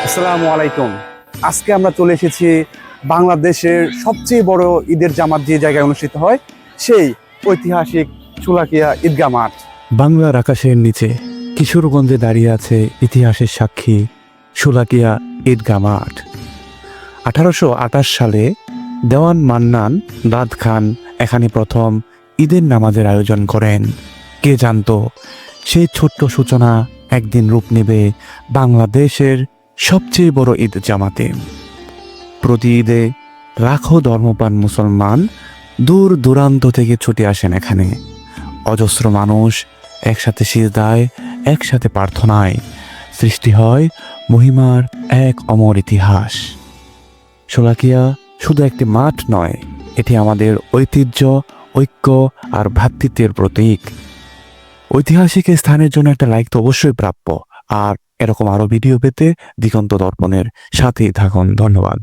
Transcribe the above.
আসসালামু আলাইকুম। আজকে আমরা চলে এসেছি বাংলাদেশের সবচেয়ে বড় ঈদের জামাত যে জায়গায় অনুষ্ঠিত হয়, সেই ঐতিহাসিক শোলাকিয়া ঈদগাহ মাঠ। বাংলার আকাশের নিচে কিশোরগঞ্জে দাঁড়িয়ে আছে ইতিহাসের সাক্ষী শোলাকিয়া ঈদগাহ মাঠ। 1828 সালে দেওয়ান মান্নান দাদ খান এখানে প্রথম ঈদের নামাজের আয়োজন করেন। কে জানতো সেই ছোট্ট সূচনা একদিন রূপ নেবে বাংলাদেশের সবচেয়ে বড় ঈদ জামাতে। প্রতি ঈদে লাখো ধর্মপ্রাণ মুসলমান দূর দূরান্ত থেকে ছুটে আসেন এখানে। অজস্র মানুষ একসাথে সিজদায়, একসাথে প্রার্থনায়, সৃষ্টি হয় মহিমার এক অমর ইতিহাস। শোলাকিয়া শুধু একটি মাঠ নয়, এটি আমাদের ঐতিহ্য, ঐক্য আর ভ্রাতৃত্বের প্রতীক। ঐতিহাসিক এই স্থানের জন্য একটা লাইক তো অবশ্যই প্রাপ্য। আর এরকম আরো ভিডিও পেতে দিগন্ত দর্পণের সাথেই থাকুন। ধন্যবাদ।